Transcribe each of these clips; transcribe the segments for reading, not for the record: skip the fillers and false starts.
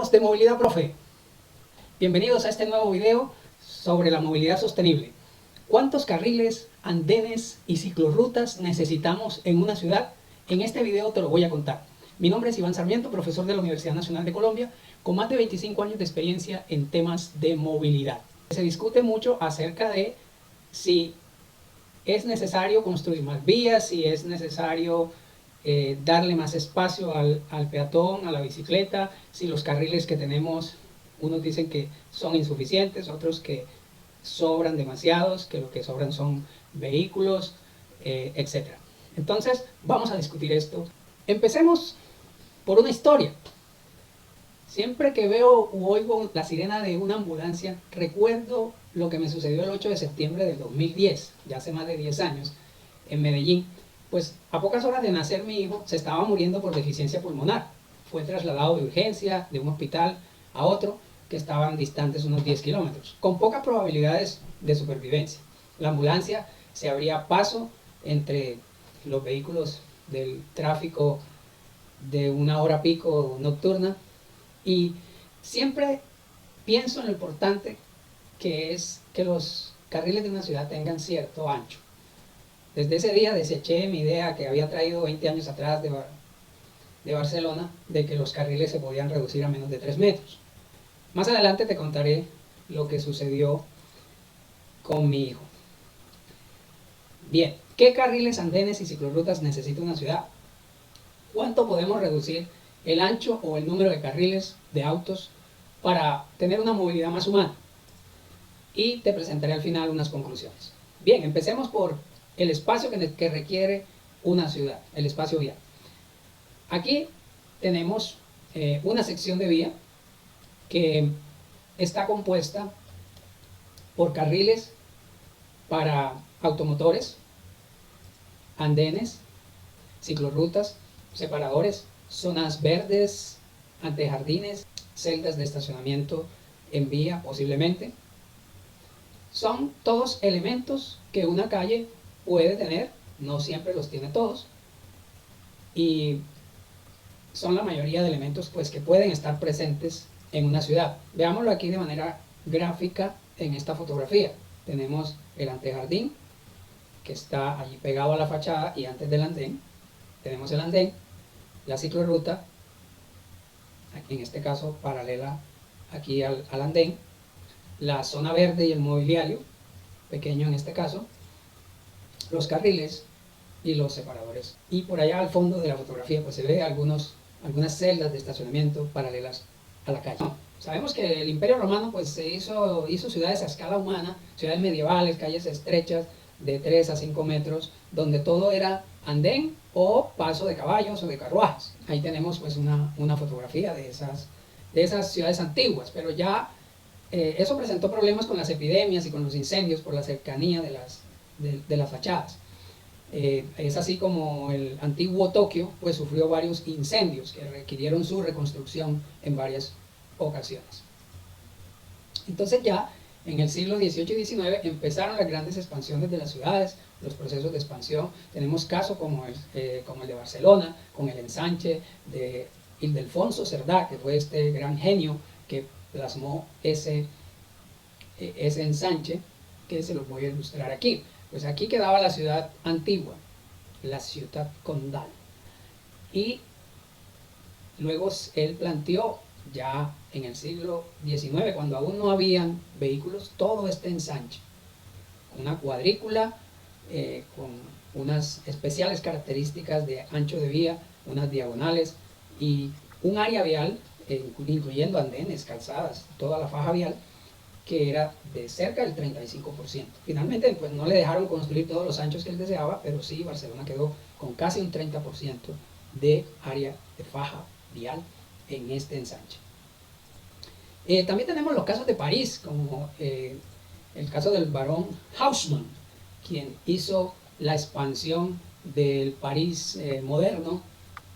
amigos de Movilidad Profe, bienvenidos a este nuevo video sobre la movilidad sostenible. ¿Cuántos carriles, andenes y ciclorrutas necesitamos en una ciudad? En este video te lo voy a contar. Mi nombre es Iván Sarmiento, profesor de la Universidad Nacional de Colombia, con más de 25 años de experiencia en temas de movilidad. Se discute mucho acerca de si es necesario construir más vías, si es necesario darle más espacio al peatón, a la bicicleta, si los carriles que tenemos, unos dicen que son insuficientes, otros que sobran demasiados, que lo que sobran son vehículos, etc. Entonces, vamos a discutir esto. Empecemos por una historia. Siempre que veo u oigo la sirena de una ambulancia, recuerdo lo que me sucedió el 8 de septiembre del 2010, ya hace más de 10 años, en Medellín. Pues a pocas horas de nacer mi hijo se estaba muriendo por deficiencia pulmonar. Fue trasladado de urgencia de un hospital a otro que estaban distantes unos 10 kilómetros, con pocas probabilidades de supervivencia. La ambulancia se abría paso entre los vehículos del tráfico de una hora pico nocturna y siempre pienso en lo importante que es que los carriles de una ciudad tengan cierto ancho. Desde ese día deseché mi idea que había traído 20 años atrás de Barcelona, de que los carriles se podían reducir a menos de 3 metros. Más adelante te contaré lo que sucedió con mi hijo. Bien, ¿qué carriles, andenes y ciclorrutas necesita una ciudad? ¿Cuánto podemos reducir el ancho o el número de carriles de autos para tener una movilidad más humana? Y te presentaré al final unas conclusiones. Bien, empecemos por el espacio que requiere una ciudad, el espacio vial. Aquí tenemos una sección de vía que está compuesta por carriles para automotores, andenes, ciclorrutas, separadores, zonas verdes, antejardines, celdas de estacionamiento en vía posiblemente. Son todos elementos que una calle puede tener, no siempre los tiene todos, y son la mayoría de elementos pues, que pueden estar presentes en una ciudad. Veámoslo aquí de manera gráfica en esta fotografía. Tenemos el antejardín, que está allí pegado a la fachada y antes del andén. Tenemos el andén, la ciclorruta, aquí en este caso paralela aquí al andén, la zona verde y el mobiliario, pequeño en este caso, los carriles y los separadores. Y por allá al fondo de la fotografía pues se ve algunas celdas de estacionamiento paralelas a la calle. Sabemos que el Imperio Romano pues se hizo ciudades a escala humana, ciudades medievales, calles estrechas de 3 a 5 metros, donde todo era andén o paso de caballos o de carruajes. Ahí tenemos pues una fotografía de esas ciudades antiguas, pero ya eso presentó problemas con las epidemias y con los incendios por la cercanía de las fachadas. Es así como el antiguo Tokio pues sufrió varios incendios que requirieron su reconstrucción en varias ocasiones. Entonces ya en el siglo XVIII y XIX empezaron las grandes expansiones de las ciudades, los procesos de expansión. Tenemos casos como el de Barcelona, con el ensanche de Ildefonso Cerdá, que fue este gran genio que plasmó ese ensanche, que se los voy a ilustrar aquí. Pues aquí quedaba la ciudad antigua, la ciudad condal. Y luego él planteó, ya en el siglo XIX, cuando aún no habían vehículos, todo este ensanche. Una cuadrícula con unas especiales características de ancho de vía, unas diagonales y un área vial, incluyendo andenes, calzadas, toda la faja vial, que era de cerca del 35%. Finalmente pues no le dejaron construir todos los anchos que él deseaba, pero sí Barcelona quedó con casi un 30% de área de faja vial en este ensanche. También tenemos los casos de París, como el caso del barón Haussmann, quien hizo la expansión del París moderno,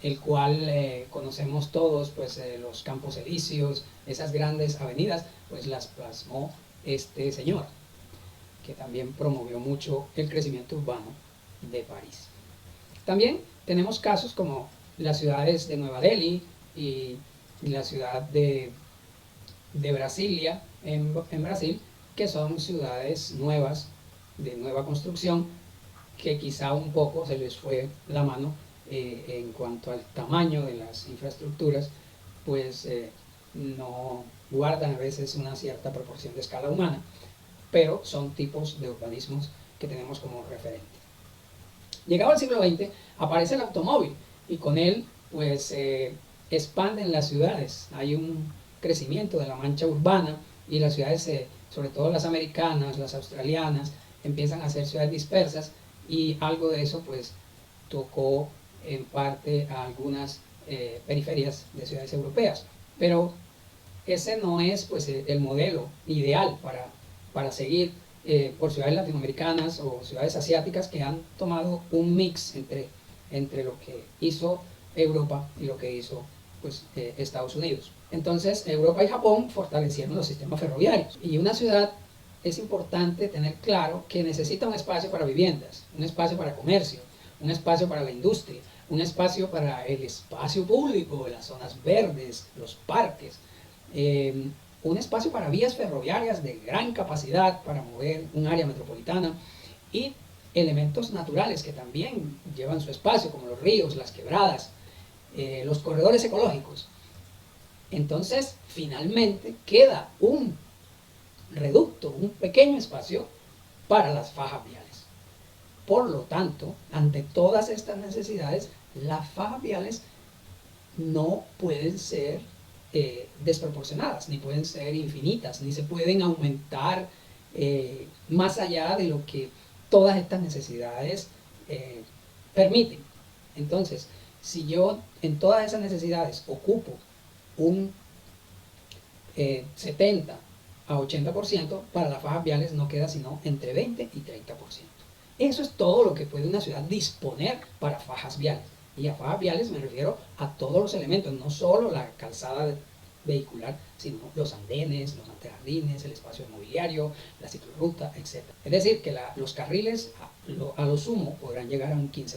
el cual conocemos todos, pues los Campos Elíseos, esas grandes avenidas, pues las plasmó este señor, que también promovió mucho el crecimiento urbano de París. También tenemos casos como las ciudades de Nueva Delhi y la ciudad de Brasilia, en Brasil, que son ciudades nuevas, de nueva construcción, que quizá un poco se les fue la mano en cuanto al tamaño de las infraestructuras, pues no guardan a veces una cierta proporción de escala humana, pero son tipos de urbanismos que tenemos como referente. Llegado al siglo XX, aparece el automóvil y con él pues expanden las ciudades. Hay un crecimiento de la mancha urbana y las ciudades, sobre todo las americanas, las australianas, empiezan a ser ciudades dispersas, y algo de eso pues tocó en parte a algunas periferias de ciudades europeas. Pero ese no es pues el modelo ideal para seguir por ciudades latinoamericanas o ciudades asiáticas, que han tomado un mix entre lo que hizo Europa y lo que hizo pues, Estados Unidos. Entonces Europa y Japón fortalecieron los sistemas ferroviarios, y una ciudad es importante tener claro que necesita un espacio para viviendas, un espacio para comercio, un espacio para la industria, un espacio para el espacio público, las zonas verdes, los parques, un espacio para vías ferroviarias de gran capacidad para mover un área metropolitana, y elementos naturales que también llevan su espacio, como los ríos, las quebradas, los corredores ecológicos. Entonces, finalmente queda un reducto, un pequeño espacio para las fajas viales. Por lo tanto, ante todas estas necesidades, las fajas viales no pueden ser desproporcionadas, ni pueden ser infinitas, ni se pueden aumentar más allá de lo que todas estas necesidades permiten. Entonces, si yo en todas esas necesidades ocupo un 70 a 80%, para las fajas viales no queda sino entre 20 y 30%. Eso es todo lo que puede una ciudad disponer para fajas viales. Y a fajas viales me refiero a todos los elementos, no solo la calzada vehicular, sino los andenes, los antejardines, el espacio mobiliario, la ciclorruta, etc. Es decir, que los carriles a lo sumo podrán llegar a un 15%.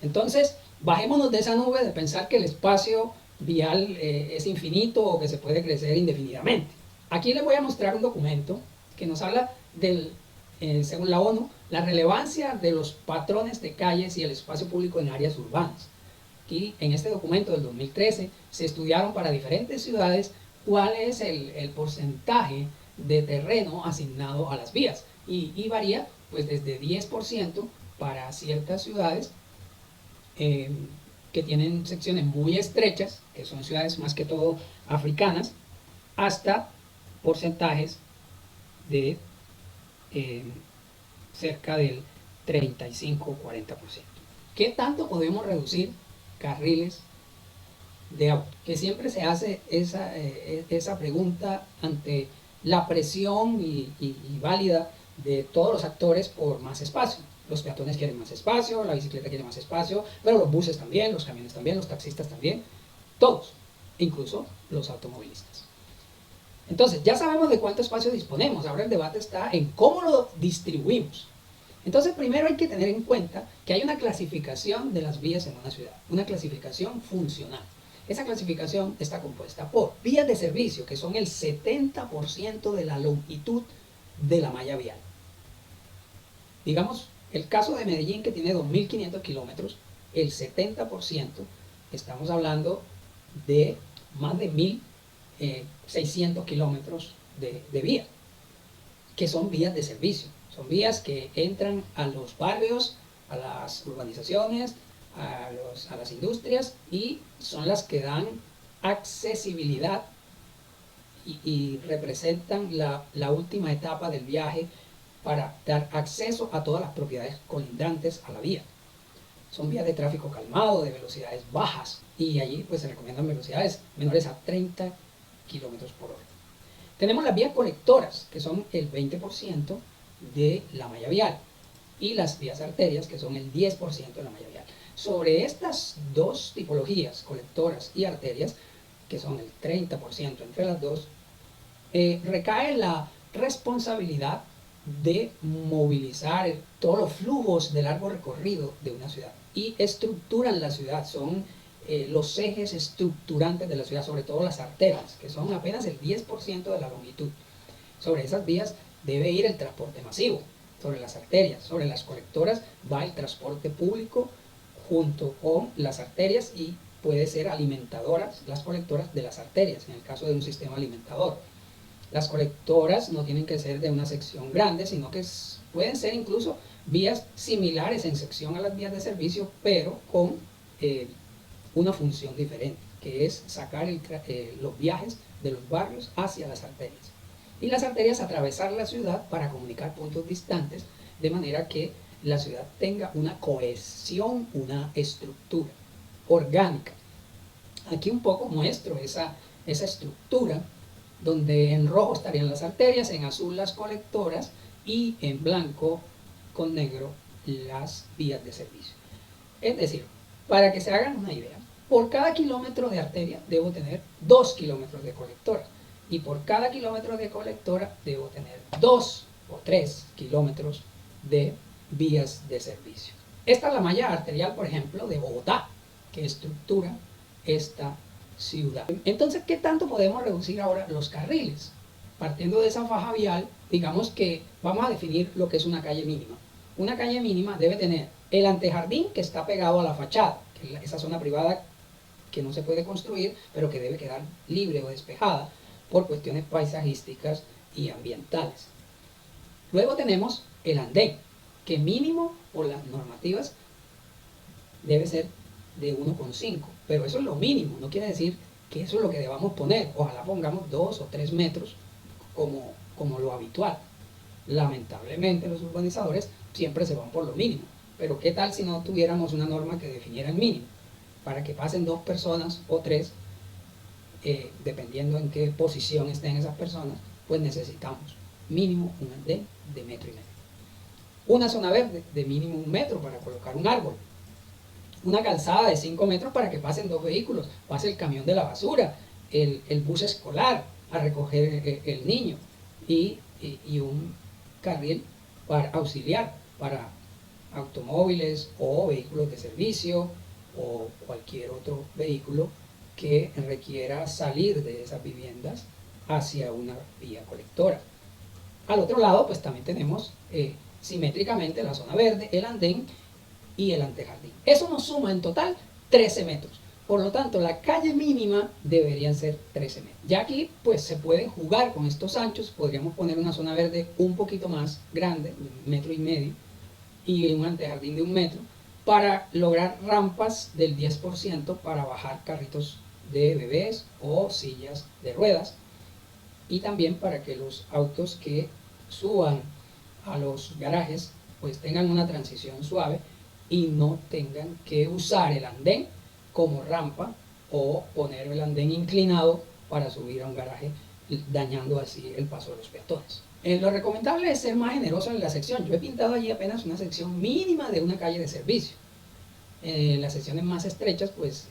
Entonces, bajémonos de esa nube de pensar que el espacio vial es infinito o que se puede crecer indefinidamente. Aquí les voy a mostrar un documento que nos habla del, según la ONU, la relevancia de los patrones de calles y el espacio público en áreas urbanas. Aquí, en este documento del 2013, se estudiaron para diferentes ciudades cuál es el porcentaje de terreno asignado a las vías, y varía pues desde 10% para ciertas ciudades que tienen secciones muy estrechas, que son ciudades más que todo africanas, hasta porcentajes de cerca del 35-40%. ¿Qué tanto podemos reducir carriles de auto? Que siempre se hace esa pregunta ante la presión y válida de todos los actores por más espacio. Los peatones quieren más espacio, la bicicleta quiere más espacio, pero los buses también, los camiones también, los taxistas también, todos, incluso los automovilistas. Entonces, ya sabemos de cuánto espacio disponemos, ahora el debate está en cómo lo distribuimos. Entonces, primero hay que tener en cuenta que hay una clasificación de las vías en una ciudad, una clasificación funcional. Esa clasificación está compuesta por vías de servicio, que son el 70% de la longitud de la malla vial. Digamos, el caso de Medellín, que tiene 2.500 kilómetros, el 70%, estamos hablando de más de 1.600 kilómetros de vía, que son vías de servicio. Son vías que entran a los barrios, a las urbanizaciones, a las industrias, y son las que dan accesibilidad y representan la última etapa del viaje para dar acceso a todas las propiedades colindantes a la vía. Son vías de tráfico calmado, de velocidades bajas, y allí pues se recomiendan velocidades menores a 30 kilómetros por hora. Tenemos las vías colectoras, que son el 20% de la malla vial, y las vías arterias, que son el 10% de la malla vial. Sobre estas dos tipologías, colectoras y arterias, que son el 30% entre las dos, recae la responsabilidad de movilizar todos los flujos de largo recorrido de una ciudad, y estructuran la ciudad, son los ejes estructurantes de la ciudad, sobre todo las arterias, que son apenas el 10% de la longitud. Sobre esas vías debe ir el transporte masivo, sobre las arterias, sobre las colectoras va el transporte público junto con las arterias y puede ser alimentadoras las colectoras de las arterias, en el caso de un sistema alimentador. Las colectoras no tienen que ser de una sección grande, sino que pueden ser incluso vías similares en sección a las vías de servicio, pero con una función diferente, que es sacar los viajes de los barrios hacia las arterias. Y las arterias atravesar la ciudad para comunicar puntos distantes, de manera que la ciudad tenga una cohesión, una estructura orgánica. Aquí un poco muestro esa estructura, donde en rojo estarían las arterias, en azul las colectoras y en blanco con negro las vías de servicio. Es decir, para que se hagan una idea, por cada kilómetro de arteria debo tener 2 kilómetros de colectora y por cada kilómetro de colectora debo tener 2 o 3 kilómetros de vías de servicio. Esta es la malla arterial, por ejemplo, de Bogotá, que estructura esta ciudad. Entonces, ¿qué tanto podemos reducir ahora los carriles? Partiendo de esa faja vial, digamos que vamos a definir lo que es una calle mínima. Una calle mínima debe tener el antejardín que está pegado a la fachada, que es esa zona privada que no se puede construir, pero que debe quedar libre o despejada por cuestiones paisajísticas y ambientales. Luego tenemos el andén, que mínimo por las normativas debe ser de 1,5, pero eso es lo mínimo, no quiere decir que eso es lo que debamos poner, ojalá pongamos 2 o 3 metros como lo habitual. Lamentablemente los urbanizadores siempre se van por lo mínimo, pero ¿qué tal si no tuviéramos una norma que definiera el mínimo? Para que pasen 2 personas o 3, dependiendo en qué posición estén esas personas, pues necesitamos mínimo un andén de 1,5 metros. Una zona verde de mínimo 1 metro para colocar un árbol. Una calzada de 5 metros para que pasen 2 vehículos, pase el camión de la basura, el bus escolar a recoger el niño y un carril para auxiliar para automóviles o vehículos de servicio o cualquier otro vehículo que requiera salir de esas viviendas hacia una vía colectora. Al otro lado pues también tenemos simétricamente la zona verde, el andén y el antejardín. Eso nos suma en total 13 metros. Por lo tanto, la calle mínima deberían ser 13 metros. Ya aquí pues se pueden jugar con estos anchos, podríamos poner una zona verde un poquito más grande, 1,5 metros, y un antejardín de 1 metro, para lograr rampas del 10% para bajar carritos de bebés o sillas de ruedas, y también para que los autos que suban a los garajes pues tengan una transición suave y no tengan que usar el andén como rampa o poner el andén inclinado para subir a un garaje, dañando así el paso de los peatones. Lo recomendable es ser más generoso en la sección. Yo he pintado allí apenas una sección mínima de una calle de servicio. Las secciones más estrechas pues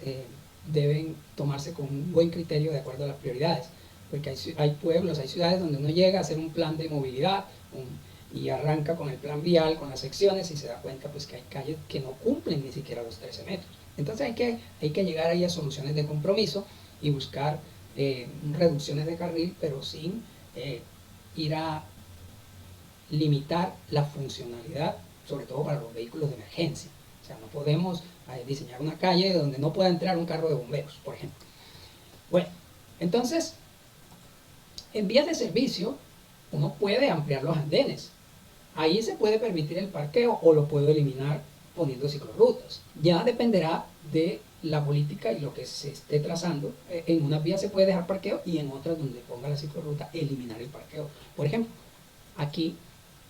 deben tomarse con un buen criterio de acuerdo a las prioridades, porque hay pueblos, hay ciudades donde uno llega a hacer un plan de movilidad y arranca con el plan vial, con las secciones, y se da cuenta pues que hay calles que no cumplen ni siquiera los 13 metros. Entonces hay que llegar ahí a soluciones de compromiso y buscar reducciones de carril, pero sin ir a limitar la funcionalidad, sobre todo para los vehículos de emergencia. O sea, no podemos diseñar una calle donde no pueda entrar un carro de bomberos, por ejemplo. Bueno, entonces, en vías de servicio, uno puede ampliar los andenes. Ahí se puede permitir el parqueo o lo puedo eliminar poniendo ciclorrutas. Ya dependerá de la política y lo que se esté trazando. En unas vías se puede dejar parqueo y en otras donde ponga la ciclorruta eliminar el parqueo. Por ejemplo, aquí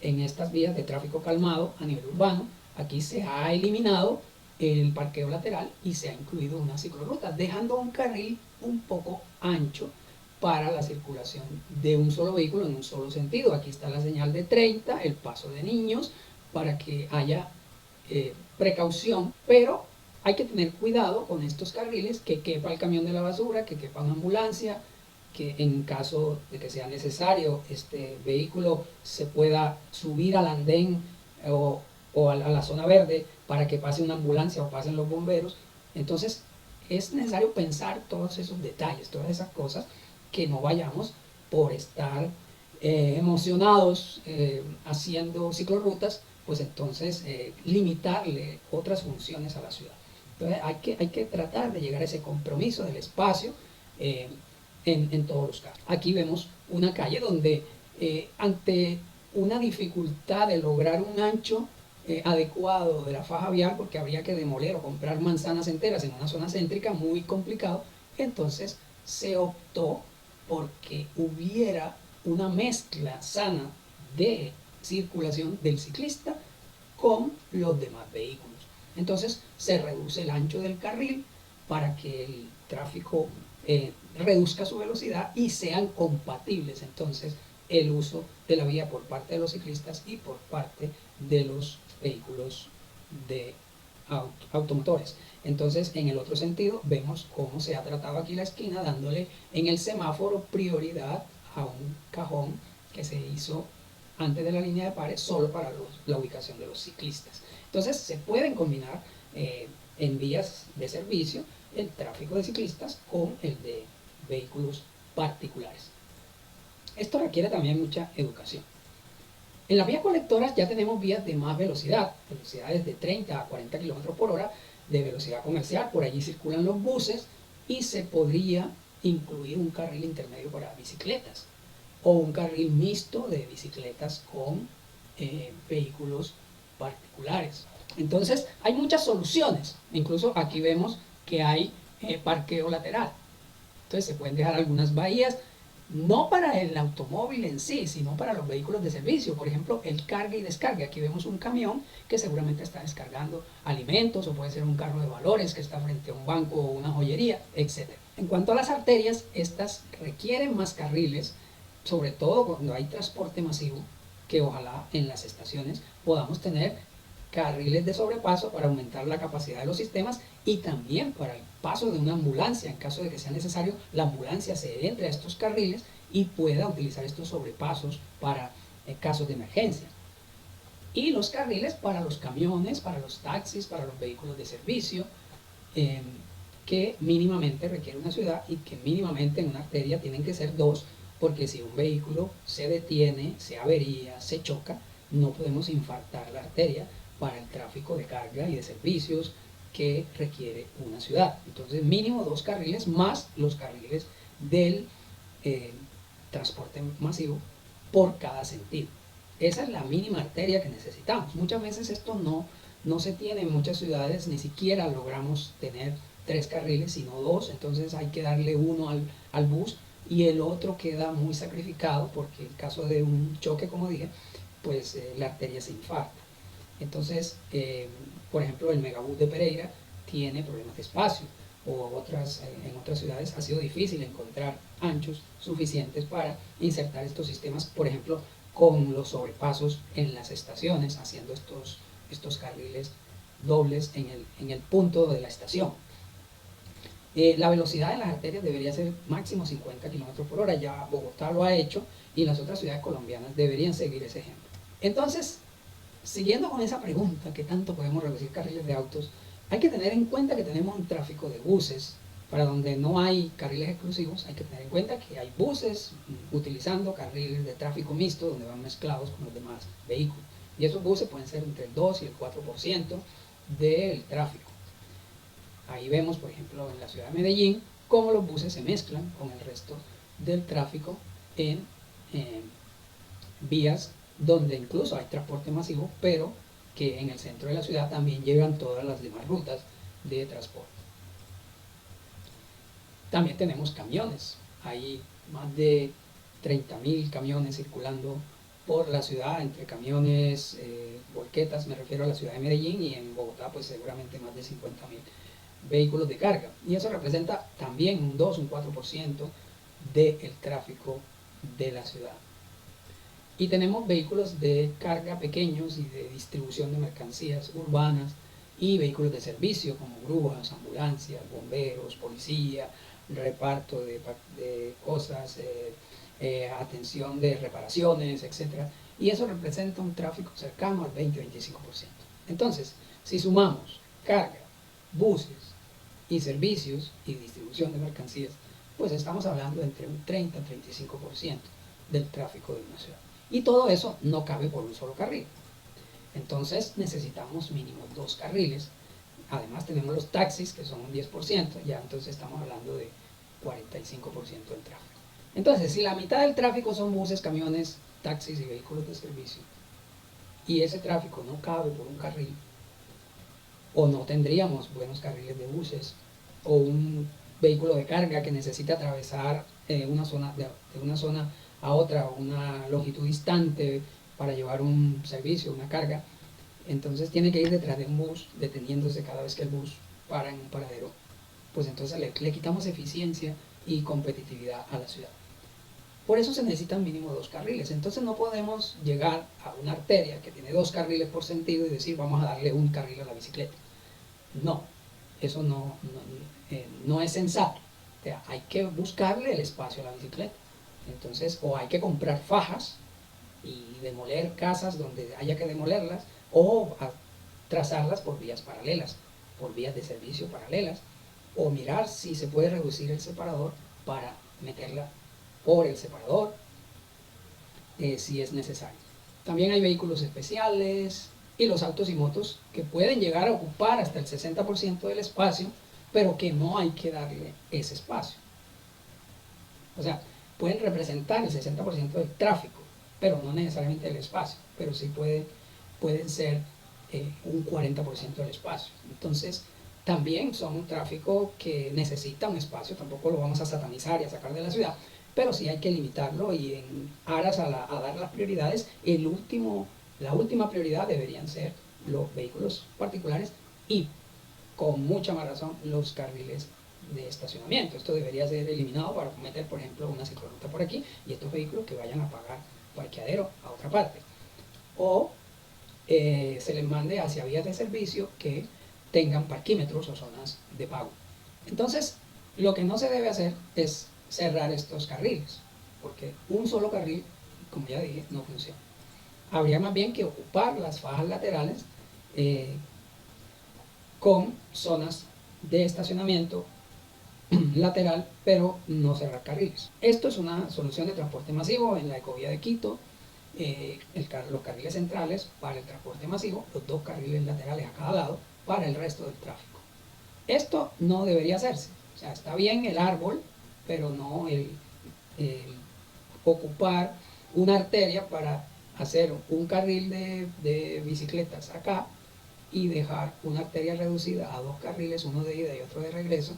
en estas vías de tráfico calmado a nivel urbano, aquí se ha eliminado el parqueo lateral y se ha incluido una ciclorruta, dejando un carril un poco ancho para la circulación de un solo vehículo en un solo sentido. Aquí está la señal de 30, el paso de niños, para que haya precaución, pero hay que tener cuidado con estos carriles, que quepa el camión de la basura, que quepa una ambulancia, que en caso de que sea necesario este vehículo se pueda subir al andén o a la zona verde para que pase una ambulancia o pasen los bomberos. Entonces es necesario pensar todos esos detalles, todas esas cosas, que no vayamos por estar emocionados haciendo ciclorrutas, pues entonces limitarle otras funciones a la ciudad. Entonces hay que tratar de llegar a ese compromiso del espacio eh, en todos los casos. Aquí vemos una calle donde ante una dificultad de lograr un ancho adecuado de la faja vial, porque habría que demoler o comprar manzanas enteras en una zona céntrica, muy complicado, entonces se optó porque hubiera una mezcla sana de circulación del ciclista con los demás vehículos. Entonces se reduce el ancho del carril para que el tráfico reduzca su velocidad y sean compatibles entonces el uso de la vía por parte de los ciclistas y por parte de los vehículos de automotores. Entonces, en el otro sentido, vemos cómo se ha tratado aquí la esquina, dándole en el semáforo prioridad a un cajón que se hizo antes de la línea de pares solo para la ubicación de los ciclistas. Entonces, se pueden combinar en vías de servicio el tráfico de ciclistas con el de vehículos particulares. Esto requiere también mucha educación. En las vías colectoras ya tenemos vías de más velocidad, velocidades de 30 a 40 km por hora de velocidad comercial. Por allí circulan los buses y se podría incluir un carril intermedio para bicicletas o un carril mixto de bicicletas con vehículos particulares. Entonces hay muchas soluciones. Incluso aquí vemos que hay parqueo lateral. Entonces se pueden dejar algunas bahías, no para el automóvil en sí, sino para los vehículos de servicio. Por ejemplo, el carga y descarga. Aquí vemos un camión que seguramente está descargando alimentos, o puede ser un carro de valores que está frente a un banco o una joyería, etc. En cuanto a las arterias, estas requieren más carriles, sobre todo cuando hay transporte masivo, que ojalá en las estaciones podamos tener carriles de sobrepaso para aumentar la capacidad de los sistemas y también para el paso de una ambulancia. En caso de que sea necesario, la ambulancia se entre a estos carriles y pueda utilizar estos sobrepasos para casos de emergencia. Y los carriles para los camiones, para los taxis, para los vehículos de servicio, que mínimamente requiere una ciudad y que mínimamente en una arteria tienen que ser dos, porque si un vehículo se detiene, se avería, se choca, no podemos infartar la arteria para el tráfico de carga y de servicios que requiere una ciudad. Entonces mínimo dos carriles más los carriles del transporte masivo por cada sentido. Esa es la mínima arteria que necesitamos. Muchas veces esto no se tiene en muchas ciudades, ni siquiera logramos tener tres carriles, sino dos. Entonces hay que darle uno al bus y el otro queda muy sacrificado porque en caso de un choque, como dije, pues la arteria se infarta. Entonces, por ejemplo, el megabús de Pereira tiene problemas de espacio, o en otras ciudades ha sido difícil encontrar anchos suficientes para insertar estos sistemas, por ejemplo, con los sobrepasos en las estaciones, haciendo estos carriles dobles en el punto de la estación. La velocidad de las arterias debería ser máximo 50 km por hora, ya Bogotá lo ha hecho y las otras ciudades colombianas deberían seguir ese ejemplo. Entonces, siguiendo con esa pregunta, ¿qué tanto podemos reducir carriles de autos? Hay que tener en cuenta que tenemos un tráfico de buses, para donde no hay carriles exclusivos. Hay que tener en cuenta que hay buses utilizando carriles de tráfico mixto, donde van mezclados con los demás vehículos. Y esos buses pueden ser entre el 2 y el 4% del tráfico. Ahí vemos, por ejemplo, en la ciudad de Medellín, cómo los buses se mezclan con el resto del tráfico en vías donde incluso hay transporte masivo, pero que en el centro de la ciudad también llegan todas las demás rutas de transporte. También tenemos camiones. Hay más de 30.000 camiones circulando por la ciudad, entre camiones, volquetas, me refiero a la ciudad de Medellín, y en Bogotá pues seguramente más de 50.000 vehículos de carga. Y eso representa también un 2, un 4% del tráfico de la ciudad. Y tenemos vehículos de carga pequeños y de distribución de mercancías urbanas y vehículos de servicio como grúas, ambulancias, bomberos, policía, reparto de cosas, atención de reparaciones, etc. Y eso representa un tráfico cercano al 20-25%. Entonces, si sumamos carga, buses y servicios y distribución de mercancías, pues estamos hablando entre un 30 a 35% del tráfico de una ciudad. Y todo eso no cabe por un solo carril. Entonces necesitamos mínimo 2 carriles. Además tenemos los taxis, que son un 10%, ya entonces estamos hablando de 45% del tráfico. Entonces, si la mitad del tráfico son buses, camiones, taxis y vehículos de servicio, y ese tráfico no cabe por un carril, o no tendríamos buenos carriles de buses, o un vehículo de carga que necesita atravesar una zona de una zona a otra, una longitud distante para llevar un servicio, una carga, entonces tiene que ir detrás de un bus, deteniéndose cada vez que el bus para en un paradero, pues entonces le quitamos eficiencia y competitividad a la ciudad. Por eso se necesitan mínimo 2 carriles. Entonces no podemos llegar a una arteria que tiene 2 carriles por sentido y decir vamos a darle un carril a la bicicleta. No, eso no es sensato. O sea, hay que buscarle el espacio a la bicicleta. Entonces, o hay que comprar fajas y demoler casas donde haya que demolerlas, o trazarlas por vías paralelas, por vías de servicio paralelas, o mirar si se puede reducir el separador para meterla por el separador, si es necesario. También hay vehículos especiales y los autos y motos que pueden llegar a ocupar hasta el 60% del espacio, pero que no hay que darle ese espacio. O sea, pueden representar el 60% del tráfico, pero no necesariamente el espacio, pero sí pueden ser un 40% del espacio. Entonces, también son un tráfico que necesita un espacio, tampoco lo vamos a satanizar y a sacar de la ciudad, pero sí hay que limitarlo y en aras a dar las prioridades, la última prioridad deberían ser los vehículos particulares y, con mucha más razón, los carriles de estacionamiento. Esto debería ser eliminado para meter, por ejemplo, una ciclorruta por aquí y estos vehículos que vayan a pagar parqueadero a otra parte. O se les mande hacia vías de servicio que tengan parquímetros o zonas de pago. Entonces, lo que no se debe hacer es cerrar estos carriles, porque un solo carril, como ya dije, no funciona. Habría más bien que ocupar las fajas laterales con zonas de estacionamiento lateral, pero no cerrar carriles. Esto es una solución de transporte masivo en la ecovía de Quito. Los carriles centrales para el transporte masivo, los 2 carriles laterales a cada lado para el resto del tráfico. Esto no debería hacerse. O sea, está bien el árbol, pero no el ocupar una arteria para hacer un carril de bicicletas acá y dejar una arteria reducida a 2 carriles, uno de ida y otro de regreso.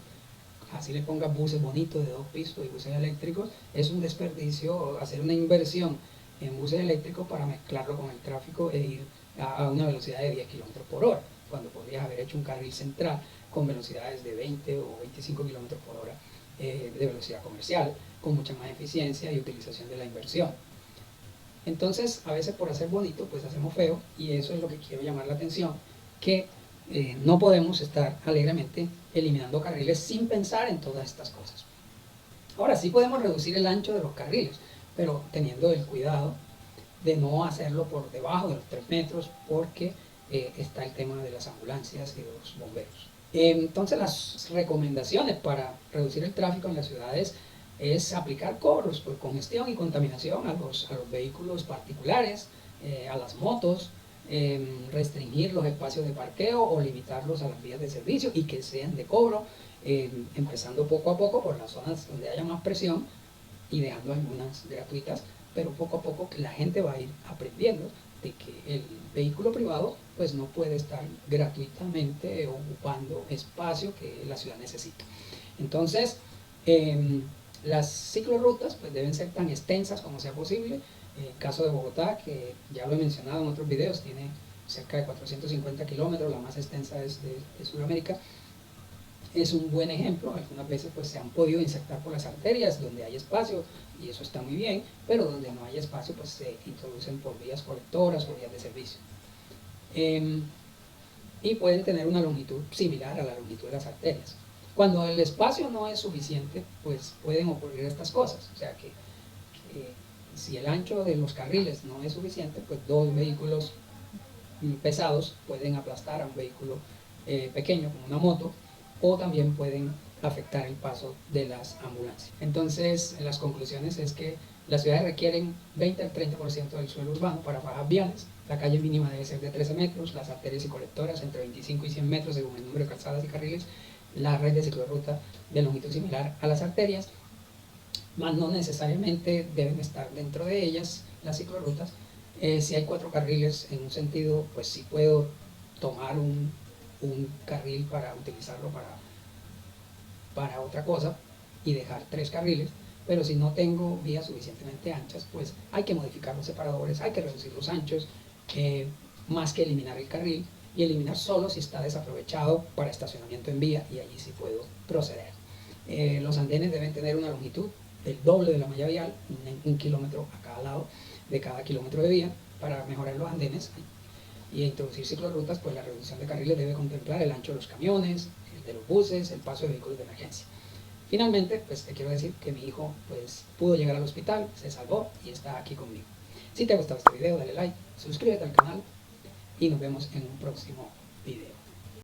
Así le pongas buses bonitos de 2 pisos y buses eléctricos, es un desperdicio hacer una inversión en buses eléctricos para mezclarlo con el tráfico e ir a una velocidad de 10 km por hora, cuando podrías haber hecho un carril central con velocidades de 20 o 25 km por hora de velocidad comercial, con mucha más eficiencia y utilización de la inversión. Entonces, a veces por hacer bonito, pues hacemos feo, y eso es lo que quiero llamar la atención, que no podemos estar alegremente eliminando carriles sin pensar en todas estas cosas. Ahora sí podemos reducir el ancho de los carriles, pero teniendo el cuidado de no hacerlo por debajo de los 3 metros, porque está el tema de las ambulancias y de los bomberos. Entonces las recomendaciones para reducir el tráfico en las ciudades es aplicar cobros por congestión y contaminación a los vehículos particulares, a las motos, restringir los espacios de parqueo o limitarlos a las vías de servicio y que sean de cobro, empezando poco a poco por las zonas donde haya más presión y dejando algunas gratuitas, pero poco a poco la gente va a ir aprendiendo de que el vehículo privado pues no puede estar gratuitamente ocupando espacio que la ciudad necesita. Entonces, las ciclorrutas pues deben ser tan extensas como sea posible. En el caso de Bogotá, que ya lo he mencionado en otros videos, tiene cerca de 450 kilómetros, la más extensa es de Sudamérica. Es un buen ejemplo. Algunas veces pues se han podido insertar por las arterias donde hay espacio y eso está muy bien, pero donde no hay espacio pues se introducen por vías colectoras o vías de servicio. Y pueden tener una longitud similar a la longitud de las arterias. Cuando el espacio no es suficiente, pues pueden ocurrir estas cosas. O sea que si el ancho de los carriles no es suficiente, pues 2 vehículos pesados pueden aplastar a un vehículo pequeño como una moto, o también pueden afectar el paso de las ambulancias. Entonces, las conclusiones es que las ciudades requieren 20 al 30% del suelo urbano para fajas viales, la calle mínima debe ser de 13 metros, las arterias y colectoras entre 25 y 100 metros según el número de calzadas y carriles, la red de ciclorruta de longitud similar a las arterias, más no necesariamente deben estar dentro de ellas las ciclorrutas. Si hay 4 carriles en un sentido, pues sí puedo tomar un carril para utilizarlo para otra cosa y dejar 3 carriles, pero si no tengo vías suficientemente anchas, pues hay que modificar los separadores, hay que reducir los anchos, más que eliminar el carril, y eliminar solo si está desaprovechado para estacionamiento en vía, y allí sí puedo proceder. Los andenes deben tener una longitud del doble de la malla vial, 1 kilómetro a cada lado de cada kilómetro de vía, para mejorar los andenes. Y introducir ciclorrutas, pues la reducción de carriles debe contemplar el ancho de los camiones, el de los buses, el paso de vehículos de emergencia. Finalmente, pues te quiero decir que mi hijo pues pudo llegar al hospital, se salvó y está aquí conmigo. Si te ha gustado este video, dale like, suscríbete al canal y nos vemos en un próximo video.